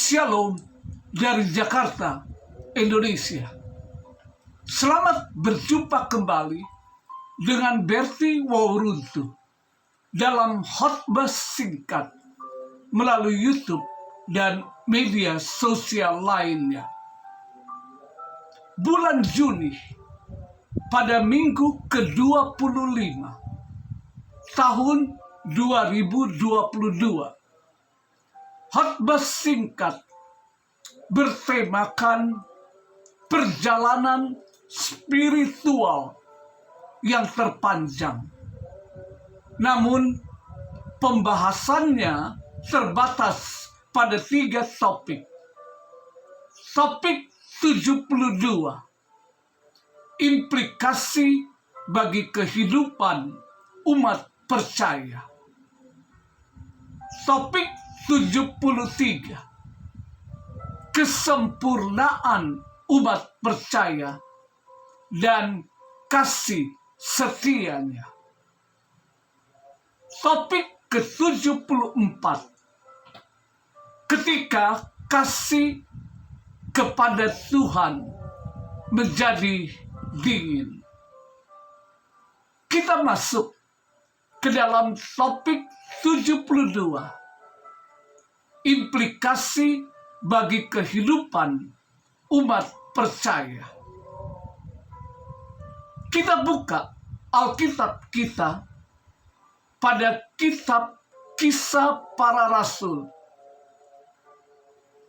Shalom dari Jakarta, Indonesia. Selamat berjumpa kembali dengan Berti Wawuruntu dalam khotbah singkat melalui YouTube dan media sosial lainnya. Bulan Juni pada minggu ke-25 tahun 2022. Khotbah singkat bertemakan perjalanan spiritual yang terpanjang. Namun pembahasannya terbatas pada 3 topik. Topik 72, implikasi bagi kehidupan umat percaya. Topik 73, kesempurnaan umat percaya dan kasih setianya. Topik ke-74, ketika kasih kepada Tuhan menjadi dingin. Kita masuk ke dalam topik 72, implikasi bagi kehidupan umat percaya. Kita buka Alkitab kita pada kitab Kisah Para Rasul.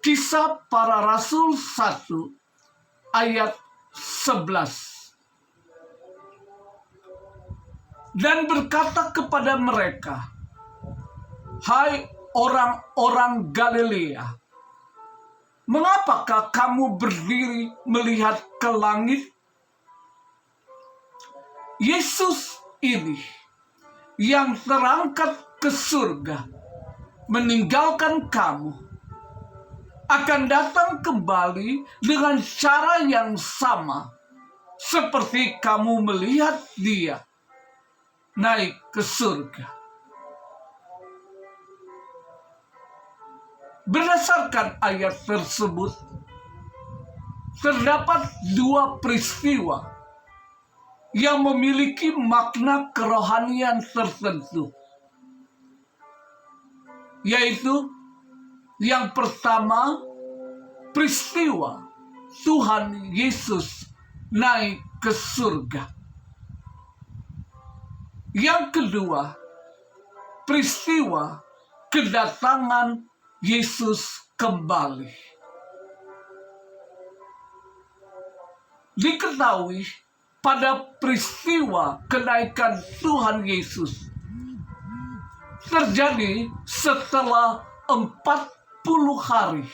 Kisah Para Rasul 1 ayat 11. Dan berkata kepada mereka, "Hai orang-orang Galilea, mengapakah kamu berdiri melihat ke langit? Yesus ini yang terangkat ke surga meninggalkan kamu akan datang kembali dengan cara yang sama seperti kamu melihat dia naik ke surga." Berdasarkan ayat tersebut, terdapat 2 peristiwa yang memiliki makna kerohanian tertentu, yaitu yang pertama, peristiwa Tuhan Yesus naik ke surga. Yang kedua, peristiwa kedatangan Yesus kembali. Diketahui pada peristiwa kenaikan Tuhan Yesus terjadi setelah 40 hari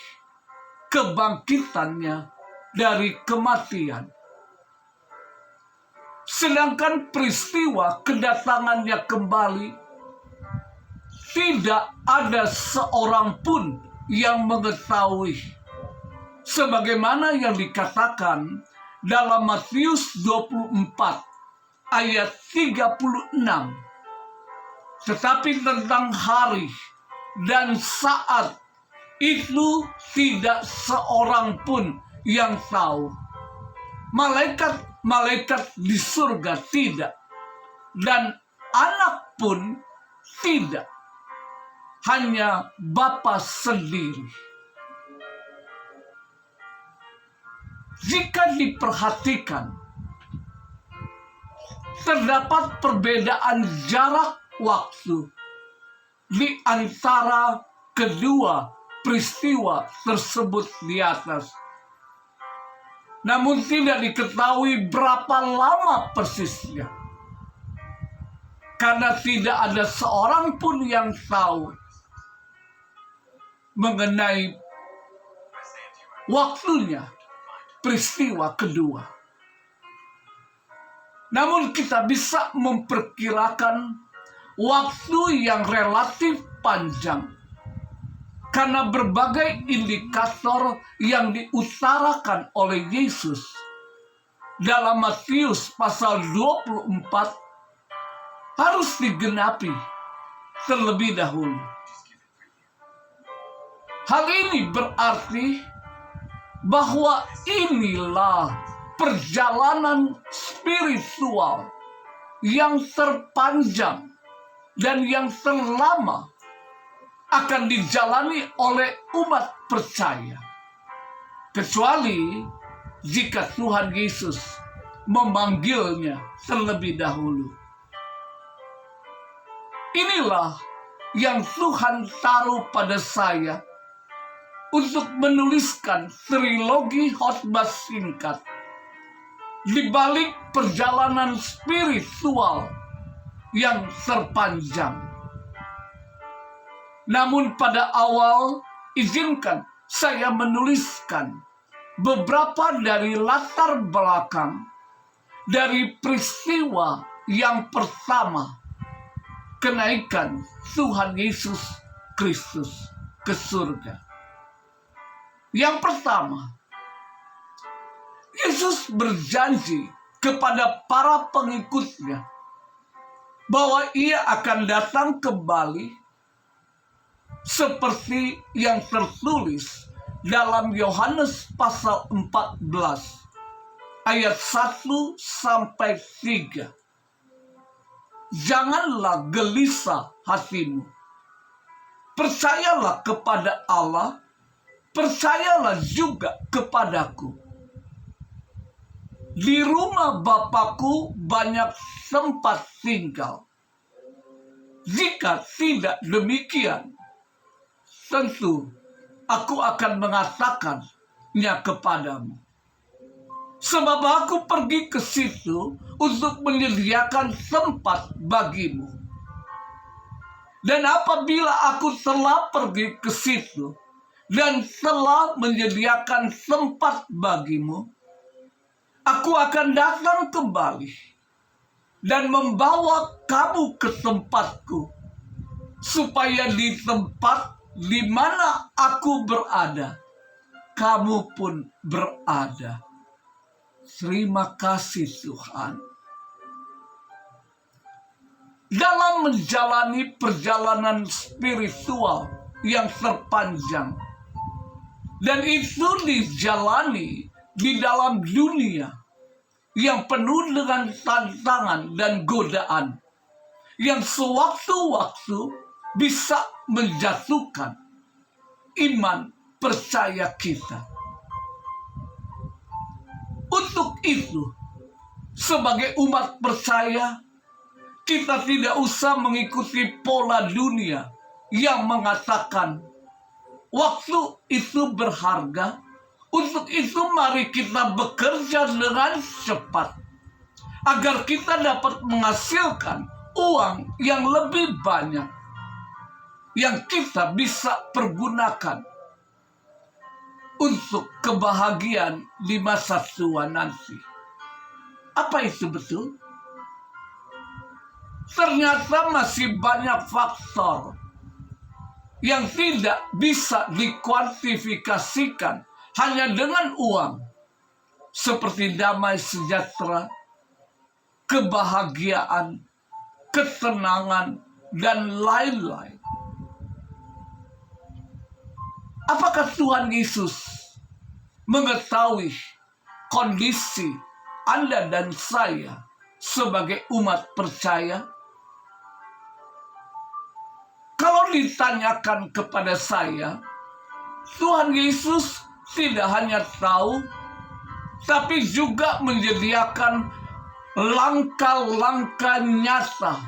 kebangkitannya dari kematian. Sedangkan peristiwa kedatangannya kembali, tidak ada seorang pun yang mengetahui. Sebagaimana yang dikatakan dalam Matius 24 ayat 36. Tetapi tentang hari dan saat itu tidak seorang pun yang tahu. Malaikat di surga tidak, dan anak pun tidak, hanya Bapa sendiri. Jika diperhatikan, terdapat perbedaan jarak waktu di antara kedua peristiwa tersebut di atas. Namun tidak diketahui berapa lama persisnya, karena tidak ada seorang pun yang tahu mengenai waktunya peristiwa kedua. Namun kita bisa memperkirakan waktu yang relatif panjang karena berbagai indikator yang diutarakan oleh Yesus dalam Matius pasal 24 harus digenapi terlebih dahulu. Hal ini berarti bahwa inilah perjalanan spiritual yang terpanjang dan yang terlama akan dijalani oleh umat percaya. Kecuali jika Tuhan Yesus memanggilnya terlebih dahulu. Inilah yang Tuhan taruh pada saya untuk menuliskan trilogi khotbah singkat di balik perjalanan spiritual yang terpanjang. Namun pada awal, izinkan saya menuliskan beberapa dari latar belakang dari peristiwa yang pertama, kenaikan Tuhan Yesus Kristus ke surga. Yang pertama, Yesus berjanji kepada para pengikutnya bahwa ia akan datang kembali seperti yang tertulis dalam Yohanes pasal 14 ayat 1 sampai 3. Janganlah gelisah hatimu. Percayalah kepada Allah, percayalah juga kepadaku. Di rumah Bapakku banyak tempat tinggal. Jika tidak demikian, tentu aku akan mengatakannya kepadamu. Sebab aku pergi ke situ untuk menyediakan tempat bagimu. Dan apabila aku telah pergi ke situ dan telah menyediakan tempat bagimu, aku akan datang kembali dan membawa kamu ke tempatku, supaya di tempat di mana aku berada, kamu pun berada. Terima kasih Tuhan. Dalam menjalani perjalanan spiritual yang terpanjang, dan itu dijalani di dalam dunia yang penuh dengan tantangan dan godaan, yang sewaktu-waktu bisa menjatuhkan iman percaya kita. Untuk itu, sebagai umat percaya, kita tidak usah mengikuti pola dunia yang mengatakan waktu itu berharga. Untuk itu mari kita bekerja dengan cepat agar kita dapat menghasilkan uang yang lebih banyak yang kita bisa pergunakan untuk kebahagiaan di masa tua nanti. Apa itu betul? Ternyata masih banyak faktor yang tidak bisa dikuantifikasikan hanya dengan uang, seperti damai sejahtera, kebahagiaan, ketenangan, dan lain-lain. Apakah Tuhan Yesus mengetahui kondisi Anda dan saya sebagai umat percaya? Kalau ditanyakan kepada saya, Tuhan Yesus tidak hanya tahu, tapi juga menyediakan langkah-langkah nyata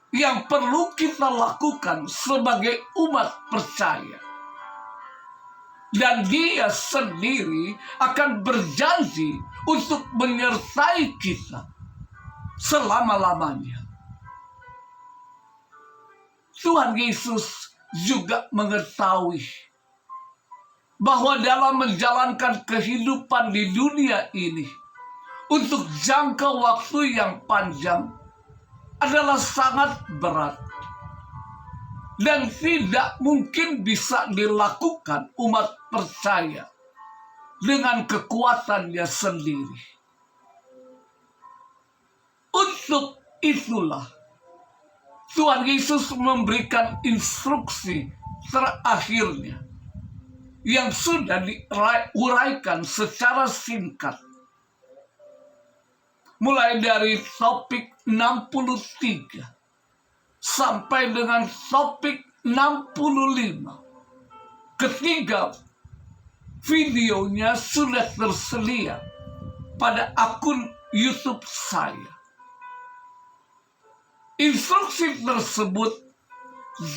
yang perlu kita lakukan sebagai umat percaya. Dan Dia sendiri akan berjanji untuk menyertai kita selama-lamanya. Tuhan Yesus juga mengetahui bahwa dalam menjalankan kehidupan di dunia ini untuk jangka waktu yang panjang adalah sangat berat dan tidak mungkin bisa dilakukan umat percaya dengan kekuatannya sendiri. Untuk itulah Tuhan Yesus memberikan instruksi terakhirnya yang sudah diuraikan secara singkat. Mulai dari topik 63 sampai dengan topik 65. Ketiga videonya sudah tersedia pada akun YouTube saya. Instruksi tersebut,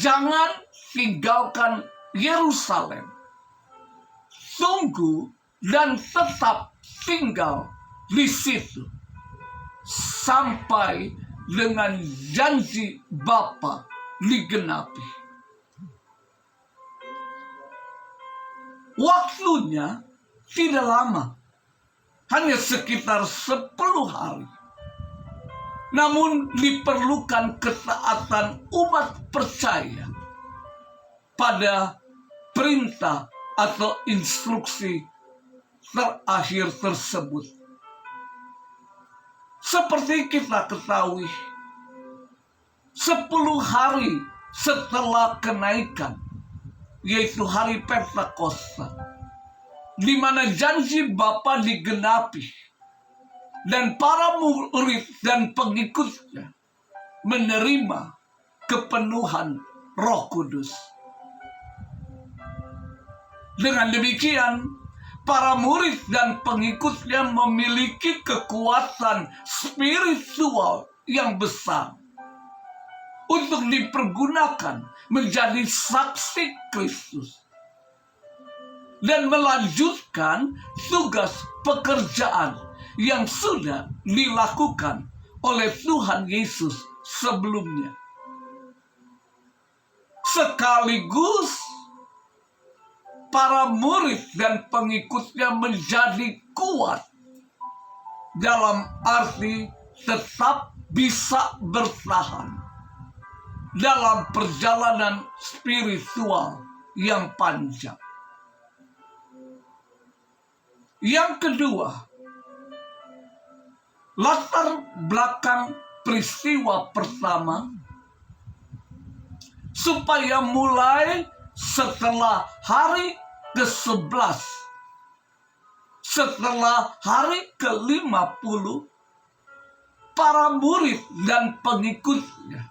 jangan tinggalkan Yerusalem. Tunggu dan tetap tinggal di situ sampai dengan janji Bapa digenapi. Waktunya tidak lama, hanya sekitar 10 hari. Namun diperlukan ketaatan umat percaya pada perintah atau instruksi terakhir tersebut. Seperti kita ketahui, 10 hari setelah kenaikan, yaitu hari Pentakosta, di mana janji Bapa digenapi dan para murid dan pengikutnya menerima kepenuhan Roh Kudus. Dengan demikian, para murid dan pengikutnya memiliki kekuatan spiritual yang besar untuk dipergunakan menjadi saksi Kristus dan melanjutkan tugas pekerjaan yang sudah dilakukan oleh Tuhan Yesus sebelumnya. Sekaligus para murid dan pengikutnya menjadi kuat dalam arti tetap bisa bertahan dalam perjalanan spiritual yang panjang. Yang kedua, latar belakang peristiwa pertama supaya mulai setelah hari ke-11, setelah hari ke-50, para murid dan pengikutnya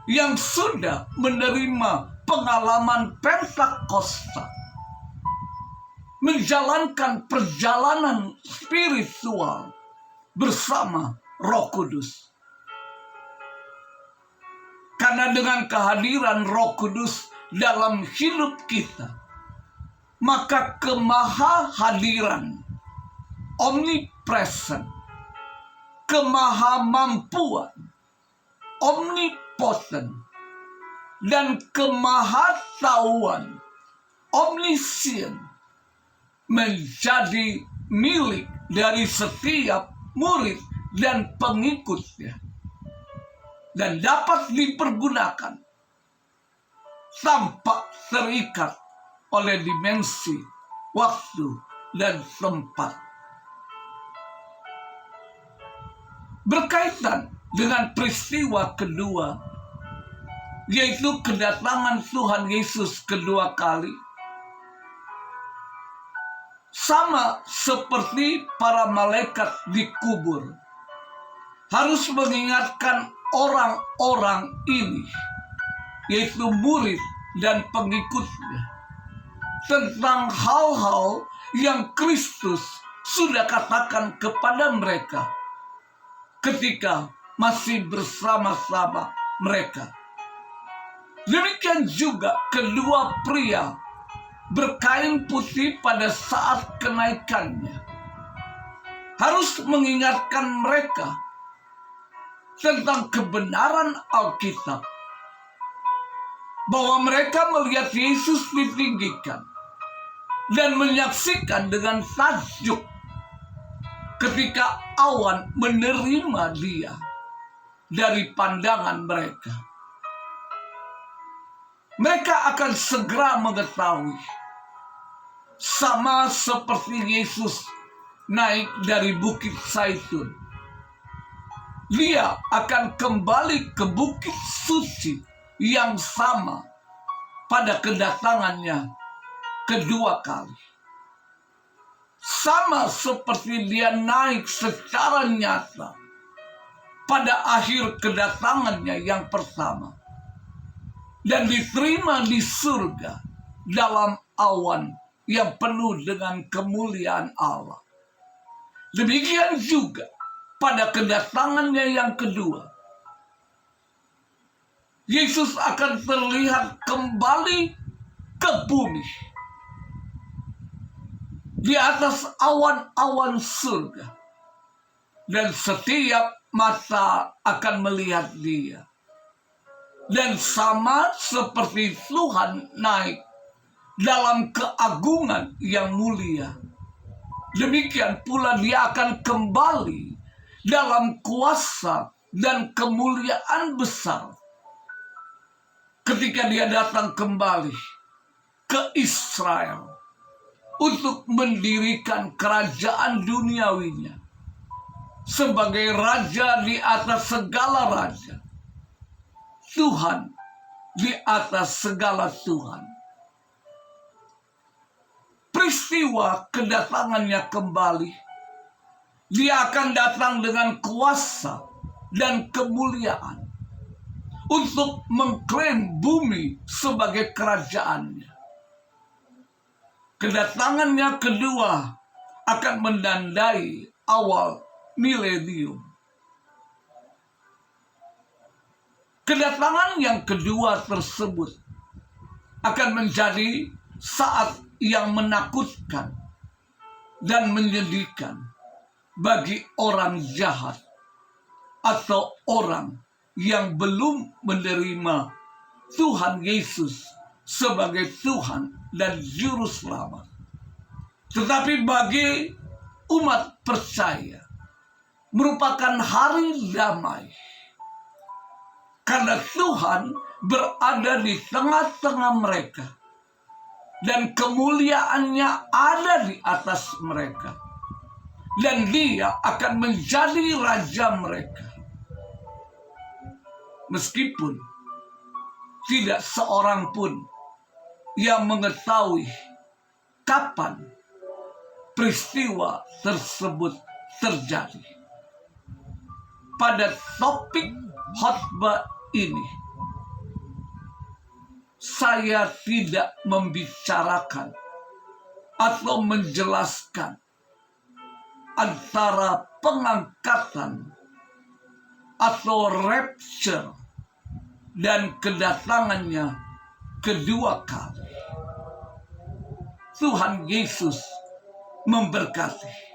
yang sudah menerima pengalaman Pentakosta menjalankan perjalanan spiritual bersama Roh Kudus. Karena dengan kehadiran Roh Kudus dalam hidup kita, maka kemahahadiran, omnipresent, kemahamampuan, omnipotent, dan kemahatauan, omniscient, menjadi milik dari setiap murid dan pengikutnya dan dapat dipergunakan tanpa terikat oleh dimensi, waktu, dan tempat. Berkaitan dengan peristiwa kedua, yaitu kedatangan Tuhan Yesus kedua kali, sama seperti para malaikat di kubur, harus mengingatkan orang-orang ini, yaitu murid dan pengikutnya, tentang hal-hal yang Kristus sudah katakan kepada mereka ketika masih bersama-sama mereka. Demikian juga kedua pria berkain putih pada saat kenaikannya harus mengingatkan mereka tentang kebenaran Alkitab, bahwa mereka melihat Yesus ditinggikan dan menyaksikan dengan takjub ketika awan menerima dia dari pandangan mereka. Mereka akan segera mengetahui, sama seperti Yesus naik dari Bukit Zaitun, dia akan kembali ke Bukit Suci yang sama pada kedatangannya kedua kali. Sama seperti dia naik secara nyata pada akhir kedatangannya yang pertama dan diterima di surga dalam awan yang penuh dengan kemuliaan Allah. Demikian juga pada kedatangannya yang kedua, Yesus akan terlihat kembali ke bumi di atas awan-awan surga, dan setiap mata akan melihat dia. Dan sama seperti Tuhan naik dalam keagungan yang mulia, demikian pula dia akan kembali dalam kuasa dan kemuliaan besar ketika dia datang kembali ke Israel untuk mendirikan kerajaan duniawinya sebagai raja di atas segala raja, Tuhan di atas segala Tuhan. Peristiwa kedatangannya kembali, dia akan datang dengan kuasa dan kemuliaan untuk mengklaim bumi sebagai kerajaannya. Kedatangannya kedua akan menandai awal milenium. Kedatangan yang kedua tersebut akan menjadi saat yang menakutkan dan menyedihkan bagi orang jahat atau orang yang belum menerima Tuhan Yesus sebagai Tuhan dan Juru Selamat. Tetapi bagi umat percaya merupakan hari damai, karena Tuhan berada di tengah-tengah mereka dan kemuliaannya ada di atas mereka, dan dia akan menjadi raja mereka. Meskipun tidak seorang pun yang mengetahui kapan peristiwa tersebut terjadi. Pada topik khotbah ini, saya tidak membicarakan atau menjelaskan antara pengangkatan atau rapture dan kedatangannya kedua kali. Tuhan Yesus memberkati.